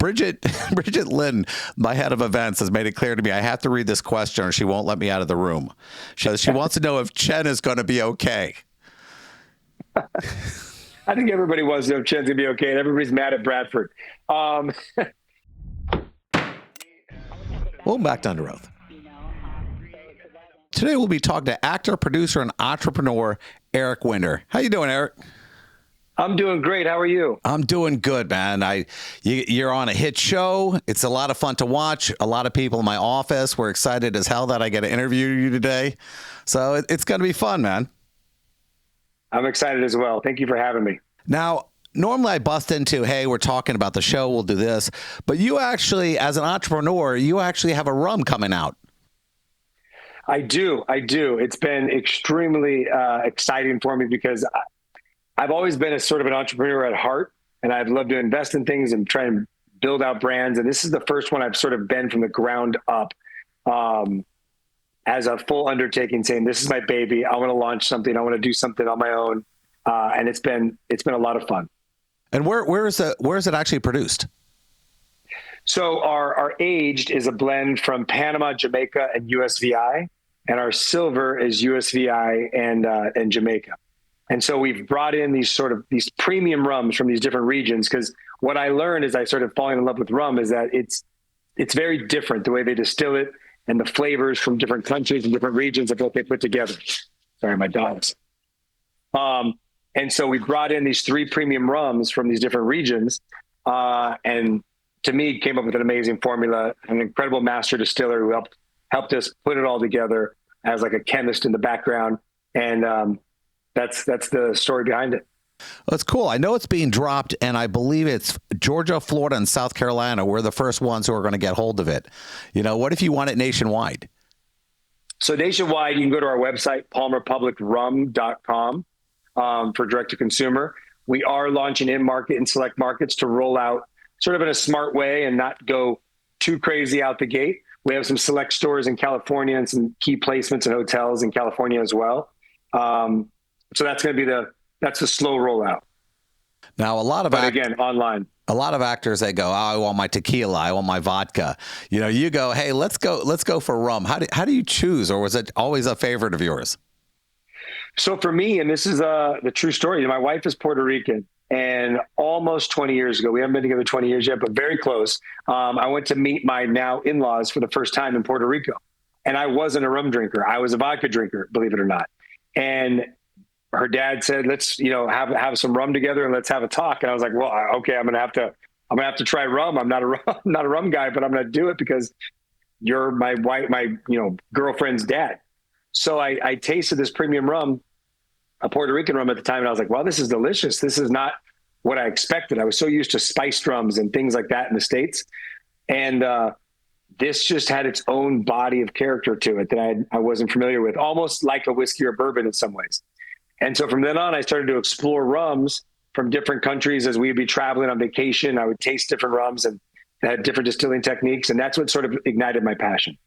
Bridget Bridget Lynd, my head of events, has made it clear to me I have to read this question or she won't let me out of the room. She wants to know if Chen is going to be okay. I think everybody wants to know if Chen's going to be okay, and everybody's mad at Bradford. Welcome back to Under Oath. Today we'll be talking to actor, producer, and entrepreneur Eric Winder. How you doing, Eric? I'm doing great. How are you? I'm doing good, man. You're on a hit show. It's a lot of fun to watch. A lot of people in my office were excited as hell that I get to interview you today. So it's going to be fun, man. I'm excited as well. Thank you for having me. Now, normally I bust into, hey, we're talking about the show, we'll do this. But you actually, as an entrepreneur, you actually have a rum coming out. I do. It's been extremely exciting for me because I've always been a sort of an entrepreneur at heart, and I've loved to invest in things and try and build out brands. And this is the first one I've sort of been from the ground up as a full undertaking, saying, this is my baby. I want to launch something. I want to do something on my own. And it's been a lot of fun. And where is it actually produced? So our aged is a blend from Panama, Jamaica, and USVI, and our silver is USVI and Jamaica. And so we've brought in these premium rums from these different regions, because what I learned as I started falling in love with rum is that it's very different, the way they distill it and the flavors from different countries and different regions of what they put together. Sorry, my dogs. And so we brought in these 3 premium rums from these different regions, and to me, came up with an amazing formula, an incredible master distiller who helped us put it all together as like a chemist in the background. And that's the story behind it. That's cool. I know it's being dropped, and I believe it's Georgia, Florida, and South Carolina. We're the first ones who are going to get hold of it. You know, what if you want it nationwide? So nationwide, you can go to our website, palmrepublicrum.com, for direct to consumer. We are launching in market in select markets to roll out sort of in a smart way and not go too crazy out the gate. We have some select stores in California and some key placements in hotels in California as well. So that's going to be that's the slow rollout. Now, again, online. A lot of actors, they go, oh, I want my tequila, I want my vodka. You know, you go, hey, let's go for rum. How do you choose, or was it always a favorite of yours? So for me, and this is the true story, my wife is Puerto Rican, and almost 20 years ago, we haven't been together 20 years yet, but very close, I went to meet my now in-laws for the first time in Puerto Rico. And I wasn't a rum drinker. I was a vodka drinker, believe it or not. And her dad said, let's, have some rum together and let's have a talk. And I was like, well, okay, I'm going to have to try rum. I'm not a rum guy, but I'm going to do it because you're my girlfriend's dad. So I tasted this premium rum, a Puerto Rican rum at the time, and I was like, wow, this is delicious. This is not what I expected. I was so used to spiced rums and things like that in the States. And this just had its own body of character to it that I wasn't familiar with, almost like a whiskey or bourbon in some ways. And so from then on, I started to explore rums from different countries. As we'd be traveling on vacation, I would taste different rums and had different distilling techniques. And that's what sort of ignited my passion.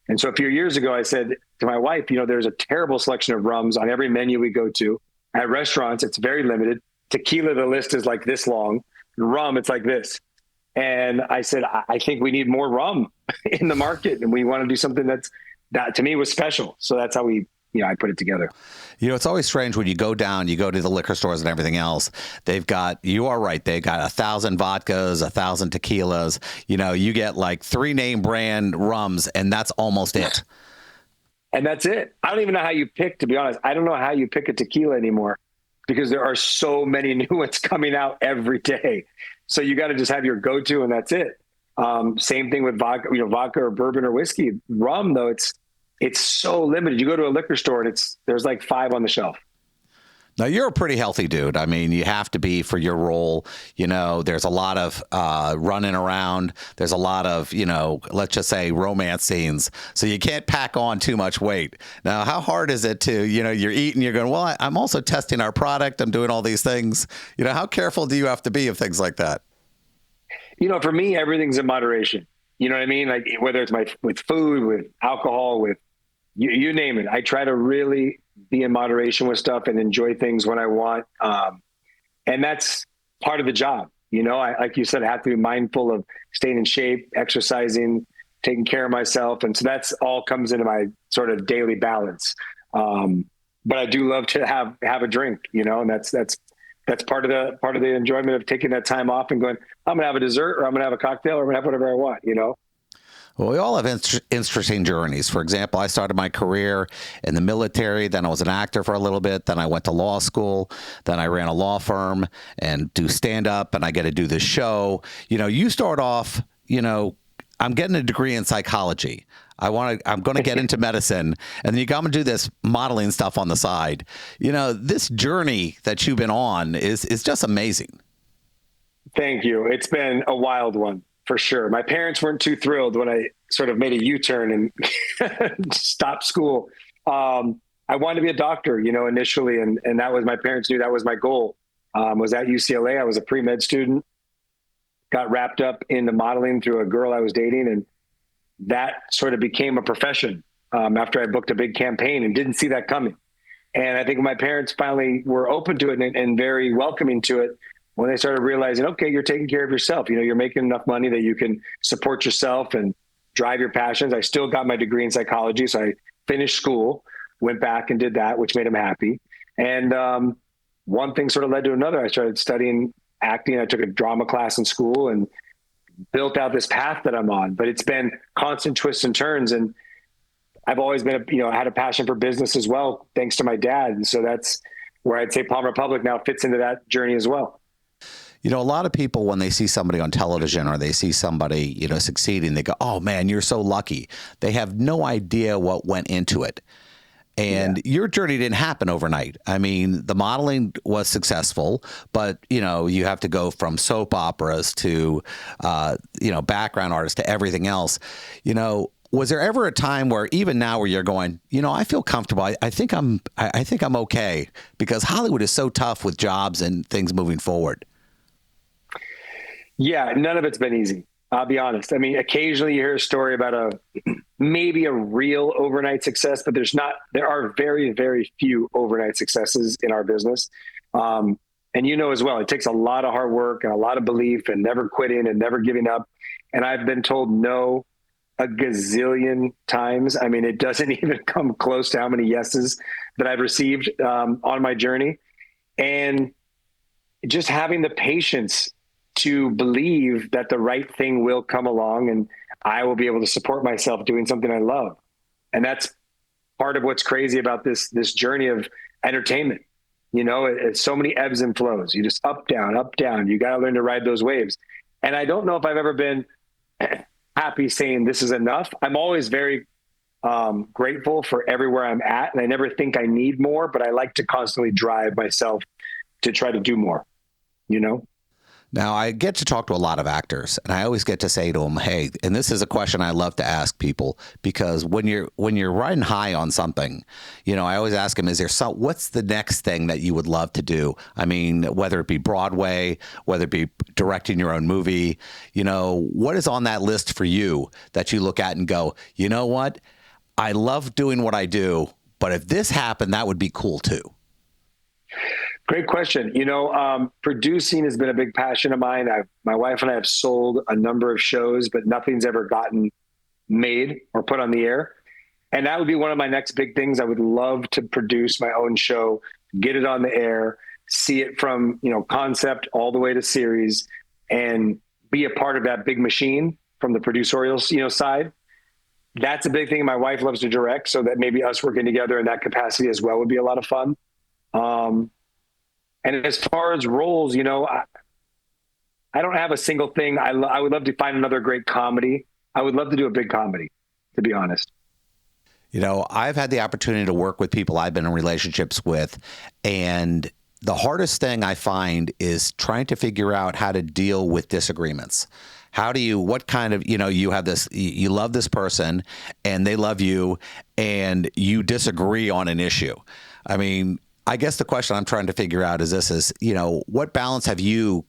And so a few years ago, I said to my wife, there's a terrible selection of rums on every menu we go to. At restaurants, it's very limited. Tequila, the list is like this long. Rum, it's like this. And I said, I think we need more rum in the market, and we want to do something that to me was special. So that's how I put it together. It's always strange when you go to the liquor stores and everything else. You are right. They've got 1,000 vodkas, 1,000 tequilas. You get like 3 name brand rums, and that's almost it. And that's it. I don't even know how you pick, to be honest. I don't know how you pick a tequila anymore because there are so many new ones coming out every day. So you got to just have your go-to, and that's it. Same thing with vodka, vodka or bourbon or whiskey. Rum, though, it's so limited. You go to a liquor store and there's like 5 on the shelf. Now, you're a pretty healthy dude. I mean, you have to be for your role. There's a lot of running around. There's a lot of, let's just say romance scenes. So you can't pack on too much weight. Now, how hard is it to, you're eating, you're going, well, I'm also testing our product. I'm doing all these things. How careful do you have to be of things like that? For me, everything's in moderation. You know what I mean? Like whether it's with food, with alcohol, with you name it. I try to really be in moderation with stuff and enjoy things when I want. And that's part of the job. Like you said, I have to be mindful of staying in shape, exercising, taking care of myself. And so that's all comes into my sort of daily balance. But I do love to have a drink, and that's part of the enjoyment of taking that time off and going, I'm going to have a dessert, or I'm going to have a cocktail, or I'm going to have whatever I want. Well, we all have interesting journeys. For example, I started my career in the military. Then I was an actor for a little bit. Then I went to law school. Then I ran a law firm and do stand up, and I get to do this show. You start off, I'm getting a degree in psychology. I'm going to get into medicine, and then you come and do this modeling stuff on the side. This journey that you've been on is just amazing. Thank you. It's been a wild one, for sure. My parents weren't too thrilled when I sort of made a U-turn and stopped school. I wanted to be a doctor, initially, and that was, my parents knew that was my goal. Was at UCLA. I was a pre-med student, got wrapped up into modeling through a girl I was dating, and that sort of became a profession after I booked a big campaign and didn't see that coming. And I think my parents finally were open to it and very welcoming to it when they started realizing, okay, you're taking care of yourself. You're making enough money that you can support yourself and drive your passions. I still got my degree in psychology. So I finished school, went back and did that, which made them happy. And one thing sort of led to another. I started studying acting. I took a drama class in school and built out this path that I'm on, but it's been constant twists and turns. And I've always been, I had a passion for business as well, thanks to my dad. And so that's where I'd say Palm Republic now fits into that journey as well. A lot of people, when they see somebody on television or they see somebody, succeeding, they go, oh man, you're so lucky. They have no idea what went into it. And your journey didn't happen overnight. I mean, the modeling was successful, but, you have to go from soap operas to, background artists to everything else. Was there ever a time where, even now, where you're going, I feel comfortable. I think I'm okay, because Hollywood is so tough with jobs and things moving forward. Yeah, none of it's been easy. I'll be honest. I mean, occasionally you hear a story about maybe a real overnight success, but there are very, very few overnight successes in our business. And as well, it takes a lot of hard work and a lot of belief and never quitting and never giving up. And I've been told no a gazillion times. I mean, it doesn't even come close to how many yeses that I've received on my journey. And just having the patience to believe that the right thing will come along and I will be able to support myself doing something I love. And that's part of what's crazy about this journey of entertainment. It's so many ebbs and flows. You just up, down, up, down. You got to learn to ride those waves. And I don't know if I've ever been happy saying this is enough. I'm always very grateful for everywhere I'm at. And I never think I need more, but I like to constantly drive myself to try to do more, Now, I get to talk to a lot of actors, and I always get to say to them, hey, and this is a question I love to ask people, because when you're riding high on something, I always ask them, what's the next thing that you would love to do? I mean, whether it be Broadway, whether it be directing your own movie, what is on that list for you that you look at and go, you know what? I love doing what I do, but if this happened, that would be cool too. Great question. Producing has been a big passion of mine. My wife and I have sold a number of shows, but nothing's ever gotten made or put on the air. And that would be one of my next big things. I would love to produce my own show, get it on the air, see it from, concept all the way to series, and be a part of that big machine from the producerial, side. That's a big thing. My wife loves to direct, so that maybe us working together in that capacity as well would be a lot of fun. And as far as roles, I don't have a single thing. I would love to find another great comedy. I would love to do a big comedy, to be honest. I've had the opportunity to work with people I've been in relationships with, and the hardest thing I find is trying to figure out how to deal with disagreements. What kind of, you have this, you love this person and they love you and you disagree on an issue. I mean, I guess the question I'm trying to figure out is what balance have you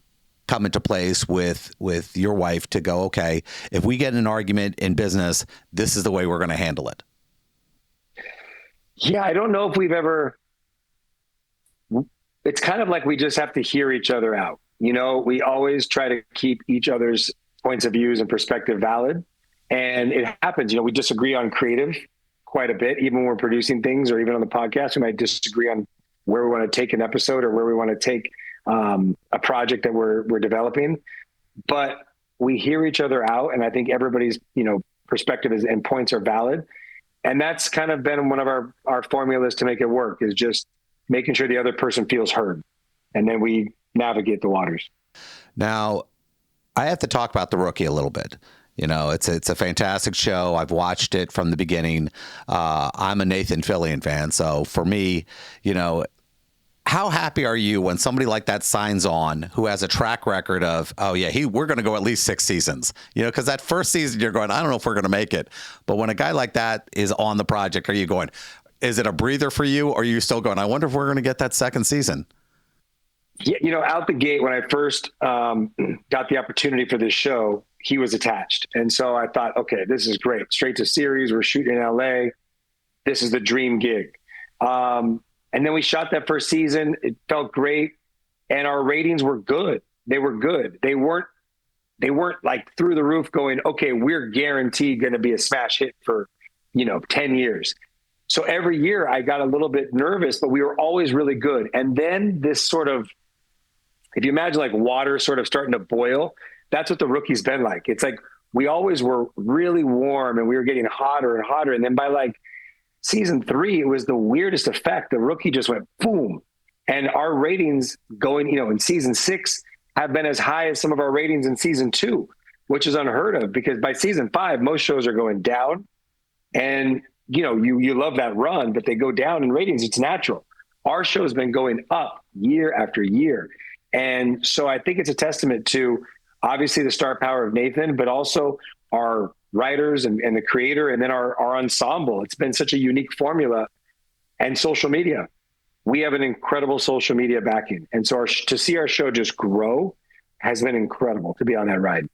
come into place with your wife to go, okay, if we get in an argument in business, this is the way we're going to handle it? Yeah, I don't know if we've ever, it's kind of like we just have to hear each other out. We always try to keep each other's points of views and perspective valid. And it happens, we disagree on creative quite a bit, even when we're producing things or even on the podcast, we might disagree on where we want to take an episode or where we want to take a project that we're developing. But we hear each other out. And I think everybody's, perspective and points are valid. And that's kind of been one of our formulas to make it work, is just making sure the other person feels heard. And then we navigate the waters. Now, I have to talk about The Rookie a little bit. It's a fantastic show. I've watched it from the beginning. I'm a Nathan Fillion fan. So for me, how happy are you when somebody like that signs on who has a track record of, we're going to go at least 6 seasons, because that first season you're going, I don't know if we're going to make it. But when a guy like that is on the project, are you going, is it a breather for you? Or are you still going, I wonder if we're going to get that second season? Yeah, out the gate, when I first got the opportunity for this show, he was attached. And so I thought, okay, this is great. Straight to series. We're shooting in LA. This is the dream gig. And then we shot that first season. It felt great. And our ratings were good. They were good. They weren't like through the roof going, okay, we're guaranteed going to be a smash hit for, 10 years. So every year I got a little bit nervous, but we were always really good. And then this sort of, if you imagine like water sort of starting to boil, that's what The Rookie's been like. It's like we always were really warm and we were getting hotter and hotter. And then by like season 3, it was the weirdest effect. The Rookie just went boom. And our ratings going, in season 6 have been as high as some of our ratings in season 2, which is unheard of, because by season 5, most shows are going down. And, you love that run, but they go down in ratings. It's natural. Our show has been going up year after year. And so I think it's a testament to obviously the star power of Nathan, but also our writers and the creator, and then our ensemble. It's been such a unique formula. And social media. We have an incredible social media backing. And so to see our show just grow has been incredible, to be on that ride.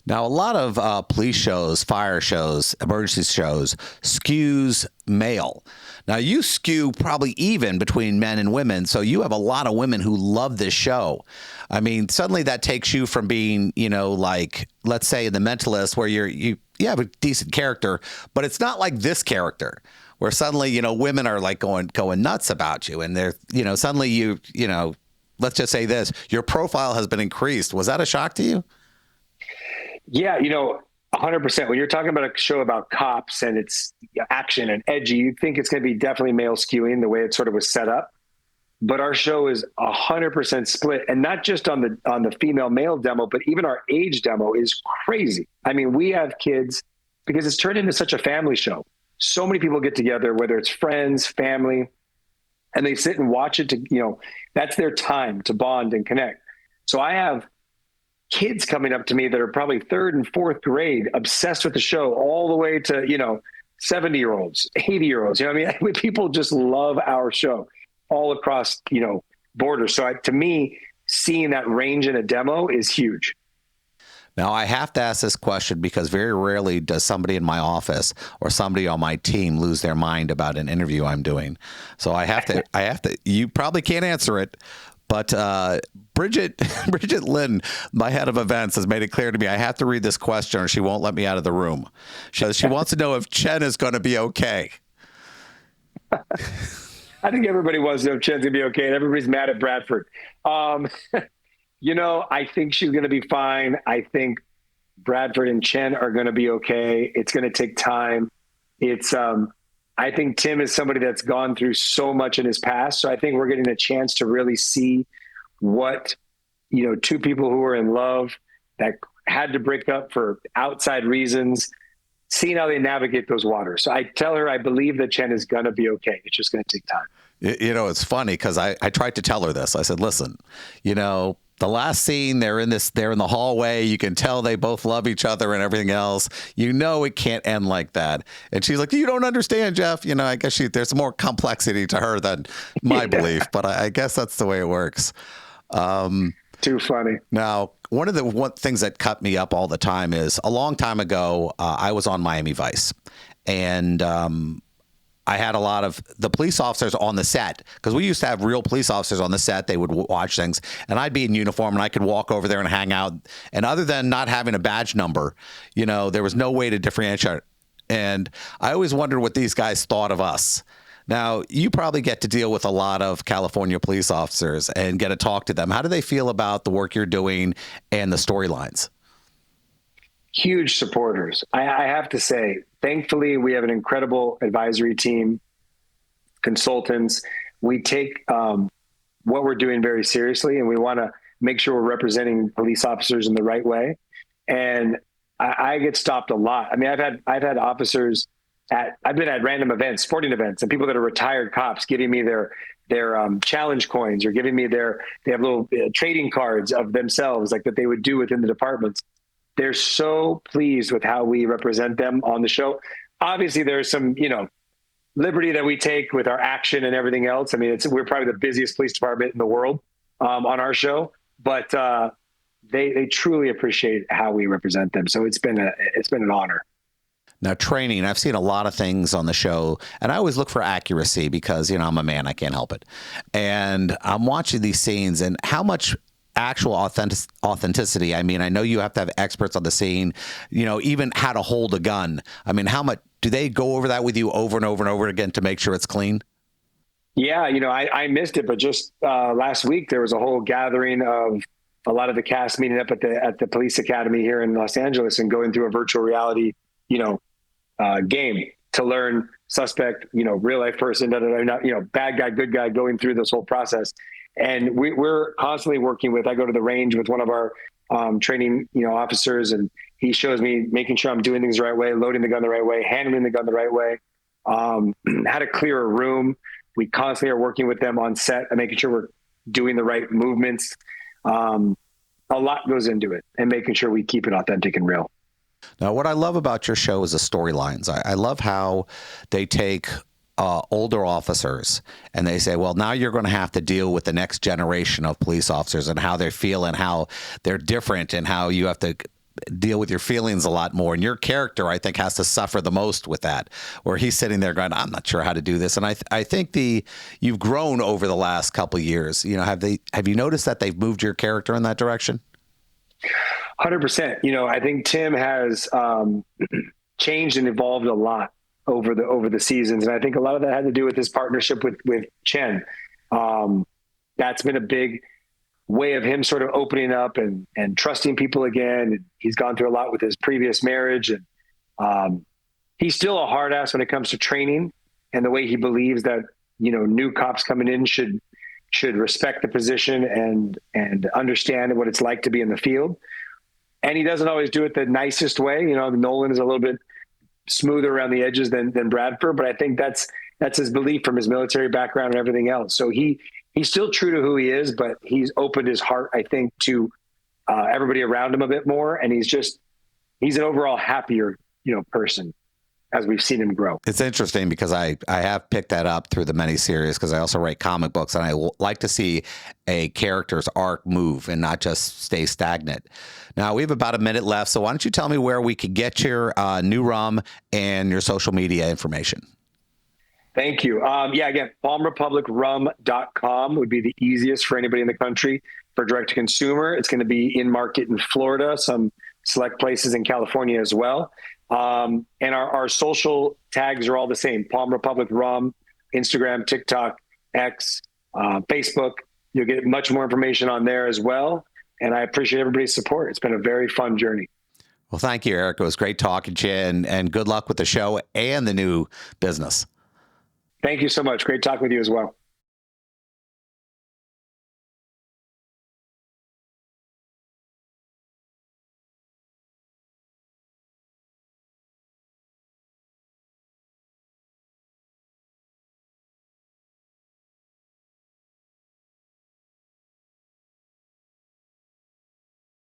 Now, a lot of police shows, fire shows, emergency shows skews male. Now, you skew probably even between men and women, so you have a lot of women who love this show. I mean, suddenly that takes you from being, like, let's say in The Mentalist, where you have a decent character, but it's not like this character, where suddenly, women are like going nuts about you, and they're, suddenly you let's just say this, your profile has been increased. Was that a shock to you? Yeah, 100%. When you're talking about a show about cops and it's action and edgy, you think it's going to be definitely male skewing the way it sort of was set up. But our show is 100% split, and not just on the female male demo, but even our age demo is crazy. I mean, we have kids because it's turned into such a family show. So many people get together, whether it's friends, family, and they sit and watch it that's their time to bond and connect. So I have kids coming up to me that are probably 3rd and 4th grade, obsessed with the show, all the way to, 70-year-olds, 80-year-olds. I mean, people just love our show all across, borders. So to me, seeing that range in a demo is huge. Now, I have to ask this question because very rarely does somebody in my office or somebody on my team lose their mind about an interview I'm doing. So I have to, you probably can't answer it, but Bridget Lynd, my head of events, has made it clear to me I have to read this question or she won't let me out of the room. She wants to know if Chen is going to be okay. I think everybody wants to know if Chen's going to be okay, and everybody's mad at Bradford. I think she's going to be fine. I think Bradford and Chen are going to be okay. It's going to take time. I think Tim is somebody that's gone through so much in his past. So I think we're getting a chance to really see what, 2 people who were in love that had to break up for outside reasons, seeing how they navigate those waters. So I tell her, I believe that Chen is going to be okay. It's just going to take time. It's funny because I tried to tell her this. I said, listen, the last scene, they're in the hallway. You can tell they both love each other and everything else. It can't end like that. And she's like, you don't understand, Jeff. I guess there's more complexity to her than my belief, but I guess that's the way it works. Too funny. Now, one of the things that cut me up all the time is a long time ago, I was on Miami Vice, and I had a lot of the police officers on the set, because we used to have real police officers on the set. They would watch things, and I'd be in uniform and I could walk over there and hang out. And other than not having a badge number, there was no way to differentiate. And I always wondered what these guys thought of us. Now, you probably get to deal with a lot of California police officers and get to talk to them. How do they feel about the work you're doing and the storylines? Huge supporters. I have to say, thankfully, we have an incredible advisory team, consultants. We take what we're doing very seriously, and we want to make sure we're representing police officers in the right way. And I get stopped a lot. I mean, I've had officers I've been at random events, sporting events, and people that are retired cops giving me their challenge coins, or giving me they have little trading cards of themselves, like that they would do within the departments. They're so pleased with how we represent them on the show. Obviously, there's some, liberty that we take with our action and everything else. I mean, we're probably the busiest police department in the world on our show, but they truly appreciate how we represent them. So it's been an honor. Now, training, I've seen a lot of things on the show, and I always look for accuracy because, I'm a man, I can't help it. And I'm watching these scenes, and how much actual authenticity. I mean, I know you have to have experts on the scene, even how to hold a gun. I mean, how much do they go over that with you over and over and over again to make sure it's clean? Yeah. I missed it, but just last week, there was a whole gathering of a lot of the cast meeting up at the police academy here in Los Angeles and going through a virtual reality, game to learn suspect, real life person, bad guy, good guy, going through this whole process. And we're constantly working I go to the range with one of our training, officers, and he shows me making sure I'm doing things the right way, loading the gun the right way, handling the gun the right way, how to clear a room. We constantly are working with them on set and making sure we're doing the right movements. A lot goes into it, and making sure we keep it authentic and real. Now, what I love about your show is the storylines. I love how they take older officers and they say, well, now you're going to have to deal with the next generation of police officers and how they feel and how they're different and how you have to deal with your feelings a lot more. And your character, I think, has to suffer the most with that, where he's sitting there going, I'm not sure how to do this. And I think you've grown over the last couple of years. Have you noticed that they've moved your character in that direction? 100%. I think Tim has changed and evolved a lot over the seasons. And I think a lot of that had to do with his partnership with Chen. That's been a big way of him sort of opening up and trusting people again. And he's gone through a lot with his previous marriage. And he's still a hard ass when it comes to training, and the way he believes that, new cops coming in should respect the position and understand what it's like to be in the field. And he doesn't always do it the nicest way. Nolan is a little bit smoother around the edges than Bradford, but I think that's his belief from his military background and everything else. So he's still true to who he is, but he's opened his heart, I think, to everybody around him a bit more. And he's an overall happier, person as we've seen him grow. It's interesting because I have picked that up through the many series, because I also write comic books, and I like to see a character's arc move and not just stay stagnant. Now, we have about a minute left, so why don't you tell me where we could get your new rum and your social media information? Thank you. Again, palmrepublicrum.com would be the easiest for anybody in the country for direct to consumer. It's going to be in market in Florida, some select places in California as well. And our social tags are all the same: Palm Republic Rum, Instagram, TikTok, X, Facebook. You'll get much more information on there as well. And I appreciate everybody's support. It's been a very fun journey. Well, thank you, Eric. It was great talking to you, and good luck with the show and the new business. Thank you so much. Great talking with you as well.